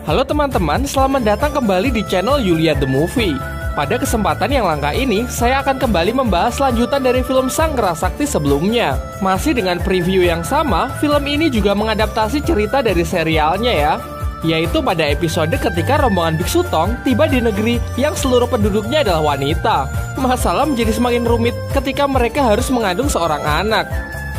Halo teman-teman, selamat datang kembali di channel Yulia The Movie. Pada kesempatan yang langka ini, saya akan kembali membahas lanjutan dari film Sang Kerasakti sebelumnya. Masih dengan preview yang sama, film ini juga mengadaptasi cerita dari serialnya ya. Yaitu pada episode ketika rombongan Biksu Tong tiba di negeri yang seluruh penduduknya adalah wanita. Masalah menjadi semakin rumit ketika mereka harus mengandung seorang anak.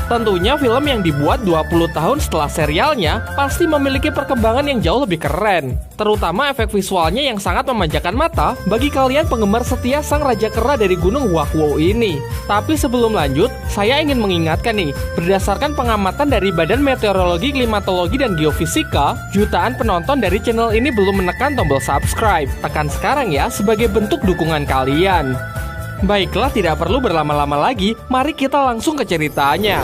Tentunya film yang dibuat 20 tahun setelah serialnya pasti memiliki perkembangan yang jauh lebih keren. Terutama efek visualnya yang sangat memanjakan mata bagi kalian penggemar setia Sang Raja Kera dari Gunung Huakuo ini. Tapi sebelum lanjut, saya ingin mengingatkan nih, berdasarkan pengamatan dari Badan Meteorologi, Klimatologi, dan Geofisika, jutaan penonton dari channel ini belum menekan tombol subscribe. Tekan sekarang ya sebagai bentuk dukungan kalian. Baiklah, tidak perlu berlama-lama lagi, mari kita langsung ke ceritanya.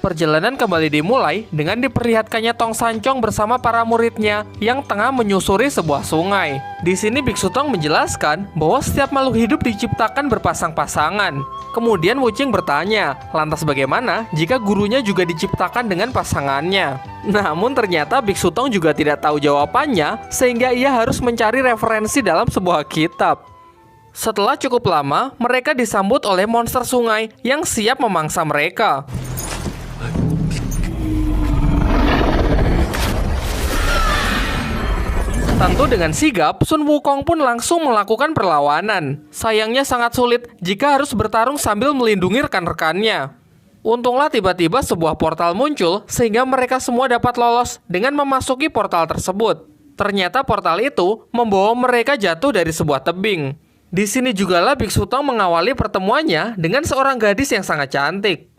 Perjalanan kembali dimulai dengan diperlihatkannya Tong Sancong bersama para muridnya yang tengah menyusuri sebuah sungai. Di sini Biksu Tong menjelaskan bahwa setiap makhluk hidup diciptakan berpasang-pasangan. Kemudian Wuching bertanya, lantas bagaimana jika gurunya juga diciptakan dengan pasangannya? Namun ternyata Biksu Tong juga tidak tahu jawabannya, sehingga ia harus mencari referensi dalam sebuah kitab. Setelah cukup lama, mereka disambut oleh monster sungai yang siap memangsa mereka. Tentu dengan sigap, Sun Wukong pun langsung melakukan perlawanan. Sayangnya sangat sulit jika harus bertarung sambil melindungi rekan-rekannya. Untunglah tiba-tiba sebuah portal muncul sehingga mereka semua dapat lolos dengan memasuki portal tersebut. Ternyata portal itu membawa mereka jatuh dari sebuah tebing. Di sini jugalah Biksu Tong mengawali pertemuannya dengan seorang gadis yang sangat cantik.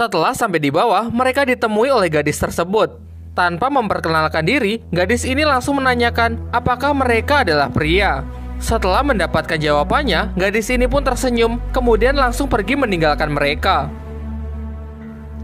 Setelah sampai di bawah, mereka ditemui oleh gadis tersebut. Tanpa memperkenalkan diri, gadis ini langsung menanyakan apakah mereka adalah pria. Setelah mendapatkan jawabannya, gadis ini pun tersenyum, kemudian langsung pergi meninggalkan mereka.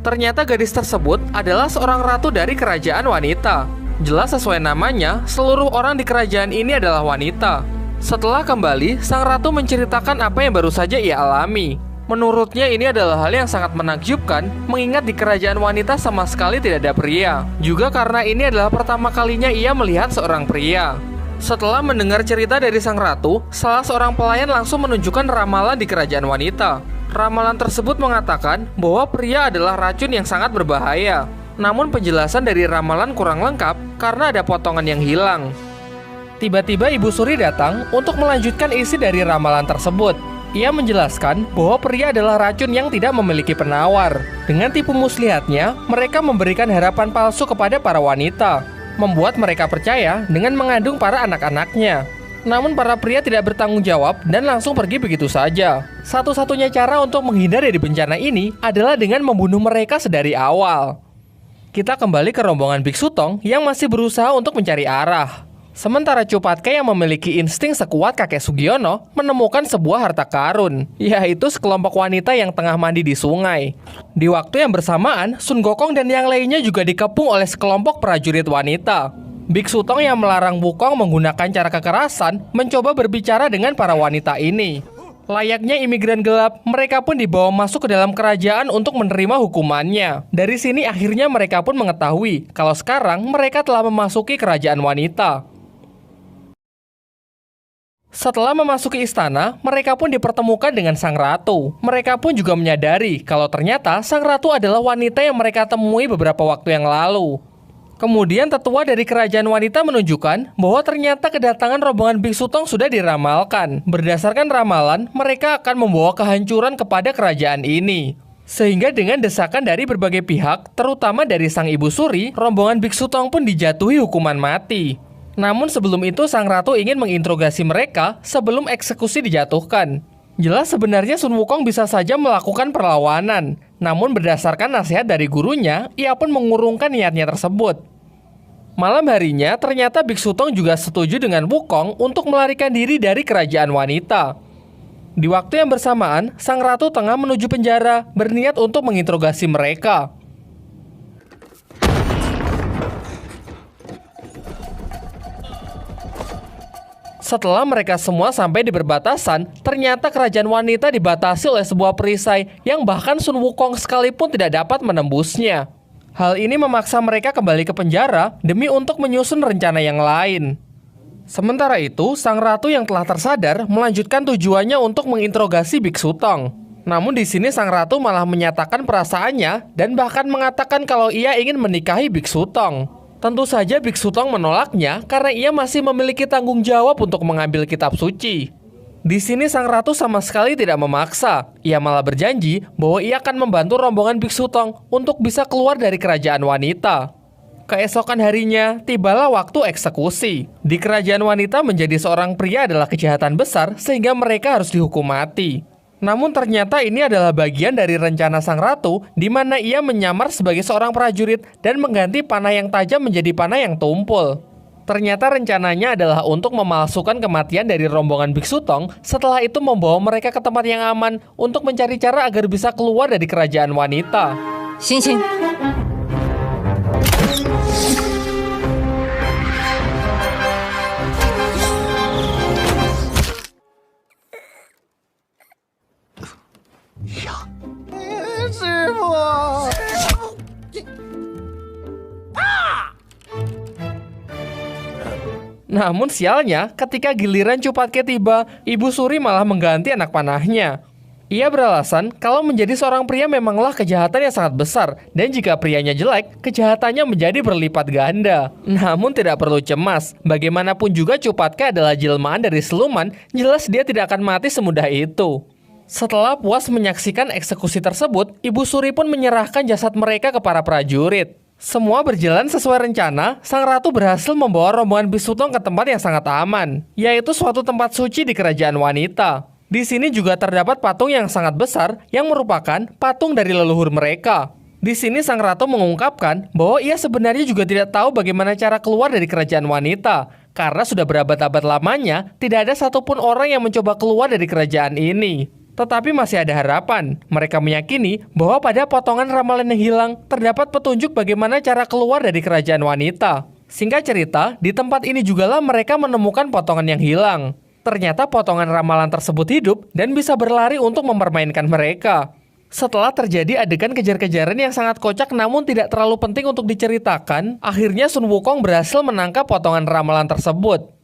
Ternyata gadis tersebut adalah seorang ratu dari kerajaan wanita. Jelas sesuai namanya, seluruh orang di kerajaan ini adalah wanita. Setelah kembali, sang ratu menceritakan apa yang baru saja ia alami. Menurutnya ini adalah hal yang sangat menakjubkan, mengingat di kerajaan wanita sama sekali tidak ada pria. Juga karena ini adalah pertama kalinya ia melihat seorang pria. Setelah mendengar cerita dari sang ratu, salah seorang pelayan langsung menunjukkan ramalan di kerajaan wanita. Ramalan tersebut mengatakan bahwa pria adalah racun yang sangat berbahaya. Namun penjelasan dari ramalan kurang lengkap karena ada potongan yang hilang. Tiba-tiba Ibu Suri datang untuk melanjutkan isi dari ramalan tersebut. Ia menjelaskan bahwa pria adalah racun yang tidak memiliki penawar. Dengan tipu muslihatnya, mereka memberikan harapan palsu kepada para wanita, membuat mereka percaya dengan mengandung para anak-anaknya. Namun para pria tidak bertanggung jawab dan langsung pergi begitu saja. Satu-satunya cara untuk menghindar dari bencana ini adalah dengan membunuh mereka sedari awal. Kita kembali ke rombongan Biksu Tong yang masih berusaha untuk mencari arah. Sementara Cupatke yang memiliki insting sekuat kakek Sugiono menemukan sebuah harta karun, yaitu sekelompok wanita yang tengah mandi di sungai. Di waktu yang bersamaan, Sun Gokong dan yang lainnya juga dikepung oleh sekelompok prajurit wanita. Biksu Tong yang melarang Wukong menggunakan cara kekerasan mencoba berbicara dengan para wanita ini. Layaknya imigran gelap, mereka pun dibawa masuk ke dalam kerajaan untuk menerima hukumannya. Dari sini akhirnya mereka pun mengetahui kalau sekarang mereka telah memasuki kerajaan wanita. Setelah memasuki istana, mereka pun dipertemukan dengan sang ratu. Mereka pun juga menyadari kalau ternyata sang ratu adalah wanita yang mereka temui beberapa waktu yang lalu. Kemudian tetua dari kerajaan wanita menunjukkan bahwa ternyata kedatangan rombongan Biksu Tong sudah diramalkan. Berdasarkan ramalan, mereka akan membawa kehancuran kepada kerajaan ini. Sehingga dengan desakan dari berbagai pihak, terutama dari sang Ibu Suri, rombongan Biksu Tong pun dijatuhi hukuman mati. Namun sebelum itu sang ratu ingin menginterogasi mereka sebelum eksekusi dijatuhkan. Jelas sebenarnya Sun Wukong bisa saja melakukan perlawanan. Namun berdasarkan nasihat dari gurunya, ia pun mengurungkan niatnya tersebut. Malam harinya ternyata Biksu Tong juga setuju dengan Wukong untuk melarikan diri dari kerajaan wanita. Di waktu yang bersamaan, sang ratu tengah menuju penjara berniat untuk menginterogasi mereka. Setelah mereka semua sampai di perbatasan, ternyata kerajaan wanita dibatasi oleh sebuah perisai yang bahkan Sun Wukong sekalipun tidak dapat menembusnya. Hal ini memaksa mereka kembali ke penjara demi untuk menyusun rencana yang lain. Sementara itu, sang ratu yang telah tersadar melanjutkan tujuannya untuk menginterogasi Biksu Tong. Namun di sini sang ratu malah menyatakan perasaannya dan bahkan mengatakan kalau ia ingin menikahi Biksu Tong. Tentu saja Biksu Tong menolaknya karena ia masih memiliki tanggung jawab untuk mengambil kitab suci. Di sini sang ratu sama sekali tidak memaksa. Ia malah berjanji bahwa ia akan membantu rombongan Biksu Tong untuk bisa keluar dari kerajaan wanita. Keesokan harinya, tibalah waktu eksekusi. Di kerajaan wanita menjadi seorang pria adalah kejahatan besar sehingga mereka harus dihukum mati. Namun ternyata ini adalah bagian dari rencana sang ratu di mana ia menyamar sebagai seorang prajurit dan mengganti panah yang tajam menjadi panah yang tumpul. Ternyata rencananya adalah untuk memalsukan kematian dari rombongan Biksu Tong, setelah itu membawa mereka ke tempat yang aman untuk mencari cara agar bisa keluar dari kerajaan wanita. Xing. 师傅， Namun sialnya, ketika giliran Cupatke tiba, Ibu Suri malah mengganti anak panahnya. Ia beralasan kalau menjadi seorang pria memanglah kejahatan yang sangat besar, dan jika prianya jelek, kejahatannya menjadi berlipat ganda. Namun tidak perlu cemas, bagaimanapun juga Cupatke adalah jelmaan dari siluman, jelas dia tidak akan mati semudah itu. Setelah puas menyaksikan eksekusi tersebut, Ibu Suri pun menyerahkan jasad mereka ke para prajurit. Semua berjalan sesuai rencana, sang ratu berhasil membawa rombongan Biksu Tong ke tempat yang sangat aman, yaitu suatu tempat suci di kerajaan wanita. Di sini juga terdapat patung yang sangat besar yang merupakan patung dari leluhur mereka. Di sini sang ratu mengungkapkan bahwa ia sebenarnya juga tidak tahu bagaimana cara keluar dari kerajaan wanita, karena sudah berabad-abad lamanya tidak ada satupun orang yang mencoba keluar dari kerajaan ini. Tetapi masih ada harapan. Mereka meyakini bahwa pada potongan ramalan yang hilang terdapat petunjuk bagaimana cara keluar dari kerajaan wanita. Singkat cerita, di tempat ini jugalah mereka menemukan potongan yang hilang. Ternyata potongan ramalan tersebut hidup dan bisa berlari untuk mempermainkan mereka. Setelah terjadi adegan kejar-kejaran yang sangat kocak namun tidak terlalu penting untuk diceritakan, akhirnya Sun Wukong berhasil menangkap potongan ramalan tersebut.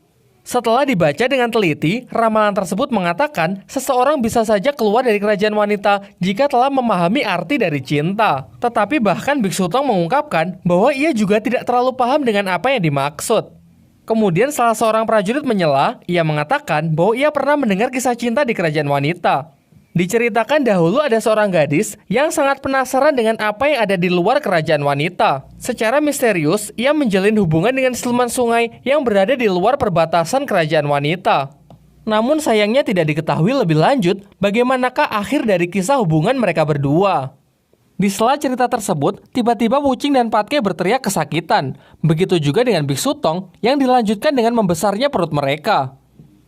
Setelah dibaca dengan teliti, ramalan tersebut mengatakan seseorang bisa saja keluar dari kerajaan wanita jika telah memahami arti dari cinta. Tetapi bahkan Biksu Tong mengungkapkan bahwa ia juga tidak terlalu paham dengan apa yang dimaksud. Kemudian salah seorang prajurit menyela, ia mengatakan bahwa ia pernah mendengar kisah cinta di kerajaan wanita. Diceritakan dahulu ada seorang gadis yang sangat penasaran dengan apa yang ada di luar kerajaan wanita. Secara misterius, ia menjalin hubungan dengan siluman sungai yang berada di luar perbatasan kerajaan wanita. Namun sayangnya tidak diketahui lebih lanjut bagaimanakah akhir dari kisah hubungan mereka berdua. Di sela cerita tersebut, tiba-tiba Wuqing dan Patke berteriak kesakitan. Begitu juga dengan Biksu Tong yang dilanjutkan dengan membesarnya perut mereka.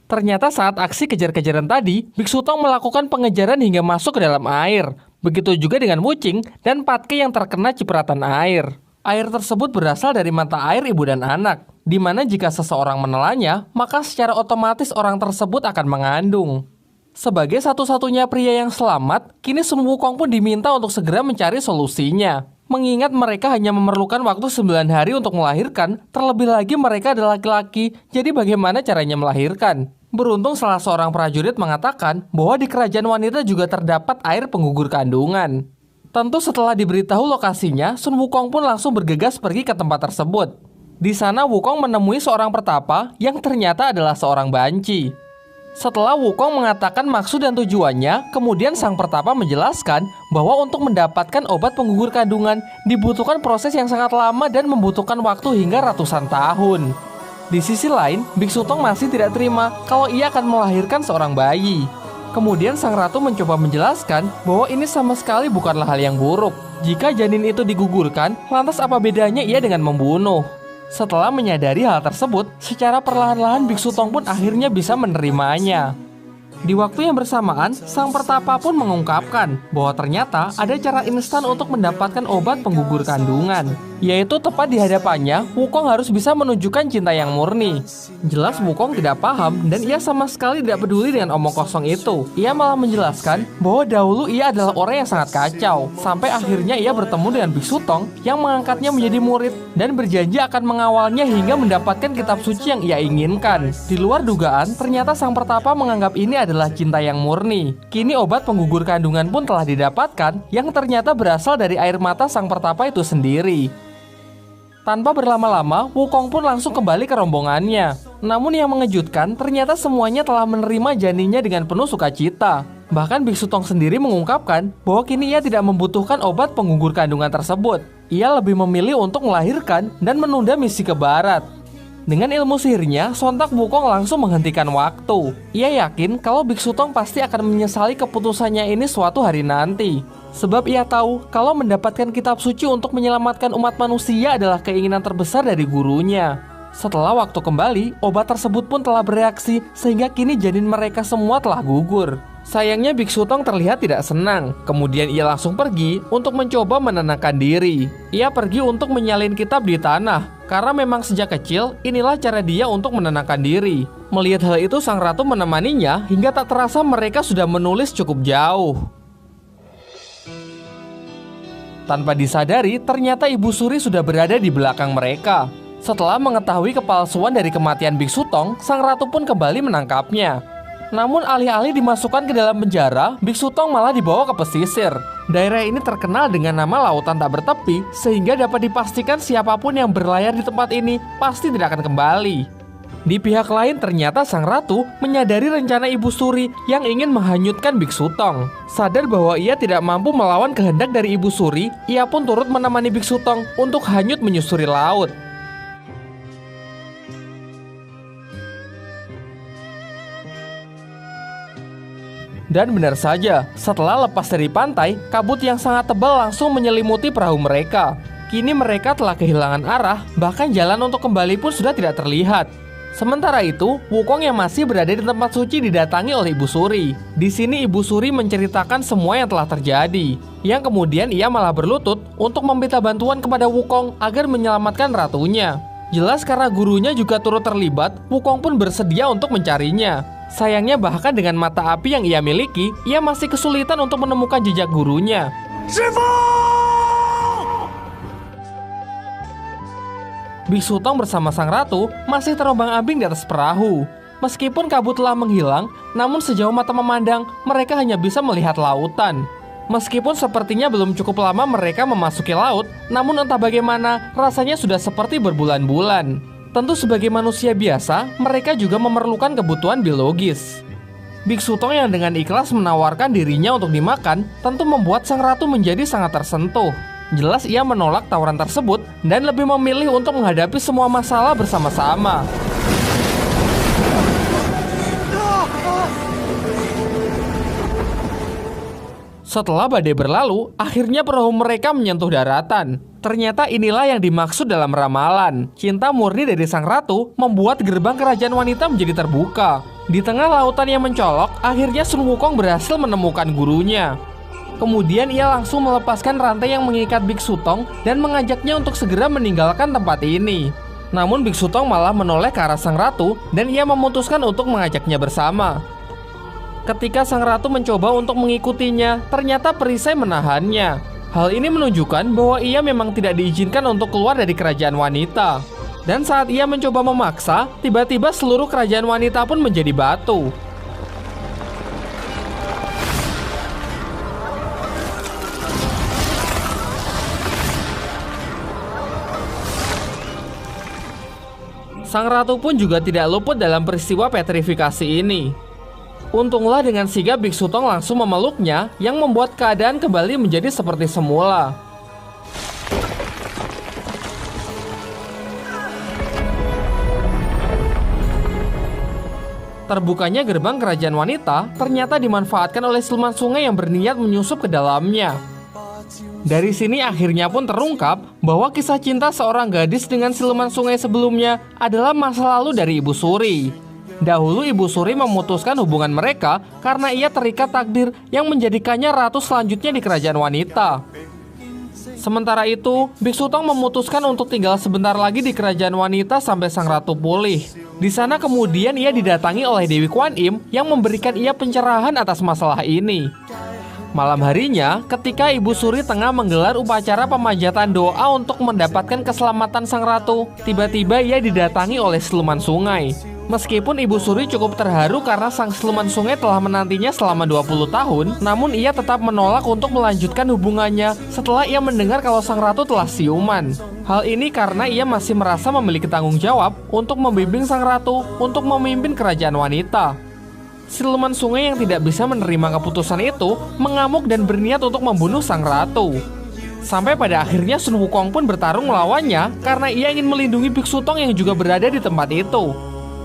Ternyata saat aksi kejar-kejaran tadi, Biksu Tong melakukan pengejaran hingga masuk ke dalam air. Begitu juga dengan Wuqing dan Patke yang terkena cipratan air. Air tersebut berasal dari mata air ibu dan anak, di mana jika seseorang menelannya, maka secara otomatis orang tersebut akan mengandung. Sebagai satu-satunya pria yang selamat, kini Sun Wukong pun diminta untuk segera mencari solusinya. Mengingat mereka hanya memerlukan waktu 9 hari untuk melahirkan, terlebih lagi mereka adalah laki-laki, jadi bagaimana caranya melahirkan? Beruntung salah seorang prajurit mengatakan bahwa di kerajaan wanita juga terdapat air penggugur kandungan. Tentu setelah diberitahu lokasinya, Sun Wukong pun langsung bergegas pergi ke tempat tersebut. Di sana Wukong menemui seorang pertapa yang ternyata adalah seorang banci. Setelah Wukong mengatakan maksud dan tujuannya, kemudian sang pertapa menjelaskan bahwa untuk mendapatkan obat penggugur kandungan dibutuhkan proses yang sangat lama dan membutuhkan waktu hingga ratusan tahun. Di sisi lain, Biksu Tong masih tidak terima kalau ia akan melahirkan seorang bayi. Kemudian sang ratu mencoba menjelaskan bahwa ini sama sekali bukanlah hal yang buruk. Jika janin itu digugurkan, lantas apa bedanya ia dengan membunuh? Setelah menyadari hal tersebut, secara perlahan-lahan Biksu Tong pun akhirnya bisa menerimanya. Di waktu yang bersamaan, sang pertapa pun mengungkapkan bahwa ternyata ada cara instan untuk mendapatkan obat penggugur kandungan. yaitu tepat di hadapannya, Wukong harus bisa menunjukkan cinta yang murni. Jelas Wukong tidak paham dan ia sama sekali tidak peduli dengan omong kosong itu. Ia malah menjelaskan bahwa dahulu ia adalah orang yang sangat kacau. Sampai akhirnya ia bertemu dengan Biksu Tong yang mengangkatnya menjadi murid dan berjanji akan mengawalnya hingga mendapatkan kitab suci yang ia inginkan. Di luar dugaan, ternyata sang pertapa menganggap ini adalah cinta yang murni. Kini obat penggugur kandungan pun telah didapatkan yang ternyata berasal dari air mata sang pertapa itu sendiri. Tanpa berlama-lama, Wukong pun langsung kembali ke rombongannya. Namun yang mengejutkan, ternyata semuanya telah menerima janinnya dengan penuh sukacita. Bahkan Biksu Tong sendiri mengungkapkan bahwa kini ia tidak membutuhkan obat penggugur kandungan tersebut. Ia lebih memilih untuk melahirkan dan menunda misi ke barat. Dengan ilmu sihirnya, sontak Wukong langsung menghentikan waktu. Ia yakin kalau Biksu Tong pasti akan menyesali keputusannya ini suatu hari nanti. Sebab ia tahu kalau mendapatkan kitab suci untuk menyelamatkan umat manusia adalah keinginan terbesar dari gurunya. Setelah waktu kembali, obat tersebut pun telah bereaksi sehingga kini janin mereka semua telah gugur. Sayangnya Biksu Tong terlihat tidak senang. Kemudian ia langsung pergi untuk mencoba menenangkan diri. Ia pergi untuk menyalin kitab di tanah. Karena memang sejak kecil, inilah cara dia untuk menenangkan diri. Melihat hal itu, sang ratu menemaninya hingga tak terasa mereka sudah menulis cukup jauh. Tanpa disadari, ternyata Ibu Suri sudah berada di belakang mereka. Setelah mengetahui kepalsuan dari kematian Biksu Tong, sang ratu pun kembali menangkapnya. Namun alih-alih dimasukkan ke dalam penjara, Biksu Tong malah dibawa ke pesisir. Daerah ini terkenal dengan nama lautan tak bertepi, sehingga dapat dipastikan siapapun yang berlayar di tempat ini pasti tidak akan kembali. Di pihak lain, ternyata sang ratu menyadari rencana Ibu Suri yang ingin menghanyutkan Biksu Tong. Sadar bahwa ia tidak mampu melawan kehendak dari Ibu Suri, ia pun turut menemani Biksu Tong untuk hanyut menyusuri laut. Dan benar saja, setelah lepas dari pantai, kabut yang sangat tebal langsung menyelimuti perahu mereka. Kini mereka telah kehilangan arah, bahkan jalan untuk kembali pun sudah tidak terlihat. Sementara itu, Wukong yang masih berada di tempat suci didatangi oleh Ibu Suri. Di sini Ibu Suri menceritakan semua yang telah terjadi. Yang kemudian ia malah berlutut untuk meminta bantuan kepada Wukong agar menyelamatkan ratunya. Jelas karena gurunya juga turut terlibat, Wukong pun bersedia untuk mencarinya. Sayangnya bahkan dengan mata api yang ia miliki, ia masih kesulitan untuk menemukan jejak gurunya. Biksu Tong bersama sang ratu masih terombang-ambing di atas perahu. Meskipun kabut telah menghilang, namun sejauh mata memandang, mereka hanya bisa melihat lautan. Meskipun sepertinya belum cukup lama mereka memasuki laut, namun entah bagaimana, rasanya sudah seperti berbulan-bulan. Tentu sebagai manusia biasa, mereka juga memerlukan kebutuhan biologis. Biksu Tong yang dengan ikhlas menawarkan dirinya untuk dimakan, tentu membuat sang ratu menjadi sangat tersentuh. Jelas ia menolak tawaran tersebut dan lebih memilih untuk menghadapi semua masalah bersama-sama. Setelah badai berlalu, akhirnya perahu mereka menyentuh daratan. Ternyata inilah yang dimaksud dalam ramalan. Cinta murni dari sang ratu membuat gerbang kerajaan wanita menjadi terbuka. Di tengah lautan yang mencolok, akhirnya Sun Wukong berhasil menemukan gurunya. Kemudian ia langsung melepaskan rantai yang mengikat Biksu Tong dan mengajaknya untuk segera meninggalkan tempat ini. Namun Biksu Tong malah menoleh ke arah sang ratu dan ia memutuskan untuk mengajaknya bersama. Ketika sang ratu mencoba untuk mengikutinya, ternyata perisai menahannya. Hal ini menunjukkan bahwa ia memang tidak diizinkan untuk keluar dari kerajaan wanita. Dan saat ia mencoba memaksa, tiba-tiba seluruh kerajaan wanita pun menjadi batu. Sang ratu pun juga tidak luput dalam peristiwa petrifikasi ini. Untunglah dengan sigap Biksu Tong langsung memeluknya yang membuat keadaan kembali menjadi seperti semula. Terbukanya gerbang kerajaan wanita ternyata dimanfaatkan oleh siluman sungai yang berniat menyusup ke dalamnya. Dari sini akhirnya pun terungkap bahwa kisah cinta seorang gadis dengan siluman sungai sebelumnya adalah masa lalu dari Ibu Suri. Dahulu Ibu Suri memutuskan hubungan mereka karena ia terikat takdir yang menjadikannya ratu selanjutnya di kerajaan wanita. Sementara itu, Biksu Tong memutuskan untuk tinggal sebentar lagi di kerajaan wanita sampai sang ratu pulih. Di sana kemudian ia didatangi oleh Dewi Kwan Im yang memberikan ia pencerahan atas masalah ini. Malam harinya, ketika Ibu Suri tengah menggelar upacara pemanjatan doa untuk mendapatkan keselamatan sang ratu, tiba-tiba ia didatangi oleh siluman sungai. Meskipun Ibu Suri cukup terharu karena sang siluman sungai telah menantinya selama 20 tahun, namun ia tetap menolak untuk melanjutkan hubungannya setelah ia mendengar kalau sang ratu telah siuman. Hal ini karena ia masih merasa memiliki tanggung jawab untuk membimbing sang ratu untuk memimpin kerajaan wanita. Siluman sungai yang tidak bisa menerima keputusan itu mengamuk dan berniat untuk membunuh sang ratu. Sampai pada akhirnya Sun Wukong pun bertarung melawannya karena ia ingin melindungi Biksu Tong yang juga berada di tempat itu.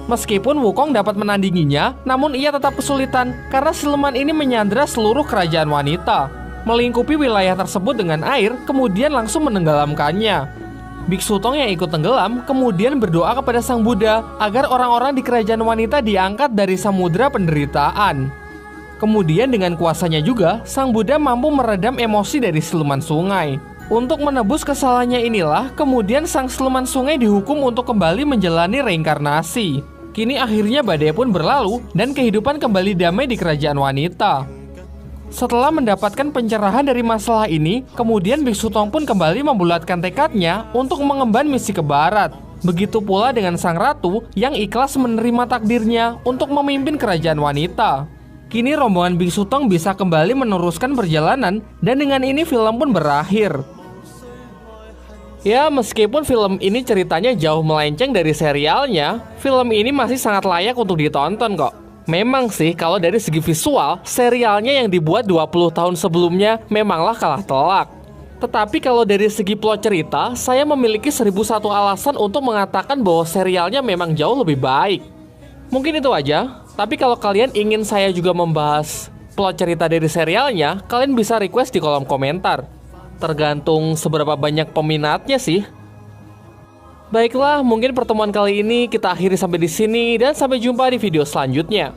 Meskipun Wukong dapat menandinginya, namun ia tetap kesulitan karena siluman ini menyandra seluruh kerajaan wanita, melingkupi wilayah tersebut dengan air, kemudian langsung menenggelamkannya. Biksu Tong yang ikut tenggelam kemudian berdoa kepada Sang Buddha agar orang-orang di kerajaan wanita diangkat dari samudera penderitaan. Kemudian dengan kuasanya juga, Sang Buddha mampu meredam emosi dari siluman sungai. Untuk menebus kesalahannya inilah, kemudian sang siluman sungai dihukum untuk kembali menjalani reinkarnasi. Kini akhirnya badai pun berlalu dan kehidupan kembali damai di kerajaan wanita. Setelah mendapatkan pencerahan dari masalah ini, kemudian Biksu Tong pun kembali membulatkan tekadnya untuk mengemban misi ke barat. Begitu pula dengan sang ratu yang ikhlas menerima takdirnya untuk memimpin kerajaan wanita. Kini rombongan Biksu Tong bisa kembali meneruskan perjalanan dan dengan ini film pun berakhir. Ya, meskipun film ini ceritanya jauh melenceng dari serialnya, film ini masih sangat layak untuk ditonton kok. Memang sih, kalau dari segi visual, serialnya yang dibuat 20 tahun sebelumnya memanglah kalah telak. Tetapi kalau dari segi plot cerita, saya memiliki 1001 alasan untuk mengatakan bahwa serialnya memang jauh lebih baik. Mungkin itu aja, tapi kalau kalian ingin saya juga membahas plot cerita dari serialnya, kalian bisa request di kolom komentar. Tergantung seberapa banyak peminatnya sih. Baiklah, mungkin pertemuan kali ini kita akhiri sampai di sini dan sampai jumpa di video selanjutnya.